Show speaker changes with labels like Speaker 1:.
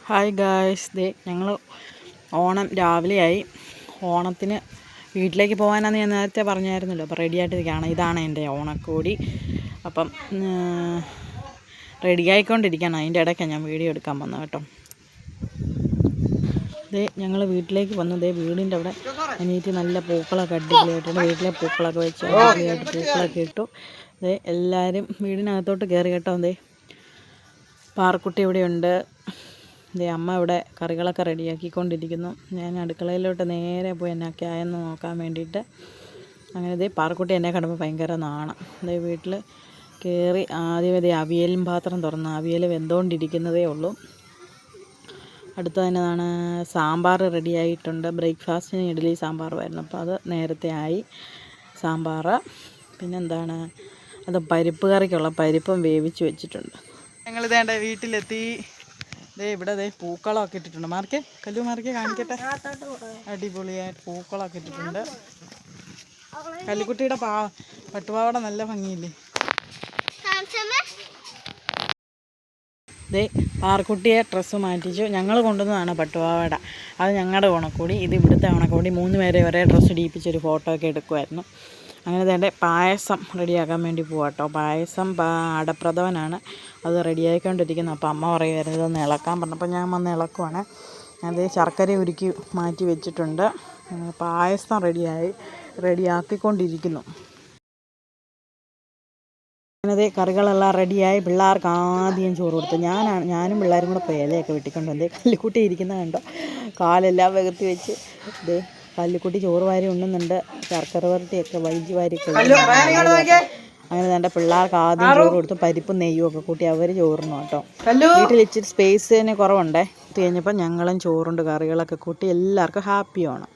Speaker 1: Hi guys, ദേ ഞങ്ങൾ ഓണം രാവിലെയായി. ഓണത്തിന് വീട്ടിലേക്ക് പോകാനാണെന്ന് ഞാൻ നേരത്തെ പറഞ്ഞായിരുന്നല്ലോ. അപ്പോൾ റെഡിയായിട്ടിരിക്കുകയാണ്. ഇതാണ് എൻ്റെ ഓണക്കോടി. അപ്പം റെഡിയായിക്കൊണ്ടിരിക്കുകയാണ്. അതിൻ്റെ ഇടയ്ക്കാണ് ഞാൻ വീഡിയോ എടുക്കാൻ വന്നത് കേട്ടോ. ദേ ഞങ്ങൾ വീട്ടിലേക്ക് വന്നു. ദേ വീടിൻ്റെ അവിടെ അനിയത്തി നല്ല പൂക്കളൊക്കെ അടിപൊളിയായിട്ടുണ്ട്. വീട്ടിലെ പൂക്കളൊക്കെ വെച്ച് അടിപൊളിയായിട്ട് പൂക്കളൊക്കെ ഇട്ടു. ദേ എല്ലാവരും വീടിനകത്തോട്ട് കയറി കേട്ടോ. ദേ പാറക്കുട്ടി ഇവിടെയുണ്ട്. ദേ അമ്മ ഇവിടെ കറികളൊക്കെ റെഡിയാക്കിക്കൊണ്ടിരിക്കുന്നു. ഞാൻ അടുക്കളയിലോട്ട് നേരെ പോയി എന്നൊക്കെ ആയെന്ന് നോക്കാൻ വേണ്ടിയിട്ട്. അങ്ങനെ ദേ പാറക്കുട്ടി എന്നെ കണ്ടപ്പോൾ ഭയങ്കര നാണം. ദേ വീട്ടിൽ കയറി ആദ്യമേ ദേ അവിയലും പാത്രം തുറന്ന് അവിയൽ വെന്തുകൊണ്ടിരിക്കുന്നതേ ഉള്ളൂ. അടുത്ത തന്നെയാണ് സാമ്പാർ റെഡിയായിട്ടുണ്ട്. ബ്രേക്ക്ഫാസ്റ്റിന് ഇഡ്ഡലി സാമ്പാറുമായിരുന്നു, അപ്പോൾ അത് നേരത്തെ ആയി. സാമ്പാർ പിന്നെന്താണ്, അത് പരിപ്പ് കറിക്കുള്ള പരിപ്പും വേവിച്ച് വെച്ചിട്ടുണ്ട്. ഞങ്ങളിതേണ്ട വീട്ടിലെത്തി. ദേ ഇവിടെ ദേ പൂക്കളമൊക്കെ ഇട്ടിട്ടുണ്ട്. മാർക്കേ കല്ലു മാർക്കേ കാണിക്കട്ടെ. അടിപൊളിയായിട്ട് പൂക്കളമൊക്കെ ഇട്ടിട്ടുണ്ട്. കല്ലുക്കുട്ടിയുടെ പട്ടുപാവാട നല്ല ഭംഗിയില്ലേ. ദേ പാറക്കുട്ടിയെ ഡ്രസ്സ് മാറ്റിച്ചു. ഞങ്ങൾ കൊണ്ടുവന്നതാണ് പട്ടുപാവാട. അത് ഞങ്ങളുടെ ഓണക്കോടി, ഇത് ഇവിടുത്തെ ഓണക്കോടി. 3 പേരെ ഒരേ ഡ്രസ്സ് ഇടിയിപ്പിച്ചൊരു ഫോട്ടോ ഒക്കെ എടുക്കുമായിരുന്നു. അങ്ങനെ തന്നെ പായസം റെഡിയാക്കാൻ വേണ്ടി പോവാം കേട്ടോ. പായസം അടപ്രഥമനാണ്, അത് റെഡിയായിക്കൊണ്ടിരിക്കുന്നു. അപ്പോൾ അമ്മ പറയുമായിരുന്നു ഇതൊന്ന് ഇളക്കാൻ പറഞ്ഞപ്പോൾ ഞാൻ വന്ന് ഇളക്കുവാണ്. അത് ശർക്കര ഉരുക്കി മാറ്റി വെച്ചിട്ടുണ്ട്. പായസം റെഡിയാക്കിക്കൊണ്ടിരിക്കുന്നു. അങ്ങനത്തെ കറികളെല്ലാം റെഡിയായി. പിള്ളേർക്ക് ആദ്യം ചോറ് കൊടുത്തു. ഞാനും പിള്ളേരും കൂടെ പോയി ഇലയൊക്കെ വെട്ടിക്കൊണ്ട് വന്നേ. കല്ലുക്കുട്ടി ഇരിക്കുന്നത് കണ്ടോ, കാലെല്ലാം വെകുത്തി വെച്ച്. ഇതേ കല്ലുക്കുട്ടി ചോറ് വാരി ഉണ്ണുന്നുണ്ട്. ശർക്കര വരട്ടിയൊക്കെ വൈകി വാരി. അങ്ങനെ തന്നെ പിള്ളേർക്ക് ആദ്യം ചോറ് കൊടുത്തു. പരിപ്പും നെയ്യും ഒക്കെ കൂട്ടി അവർ ചോറിനു കേട്ടോ. വീട്ടിൽ ഇച്ചിരി സ്പേസിന് കുറവുണ്ടേ. കഴിഞ്ഞപ്പോൾ ഞങ്ങളും ചോറുണ്ട് കറികളൊക്കെ കൂട്ടി എല്ലാവർക്കും ഹാപ്പി ആണ്.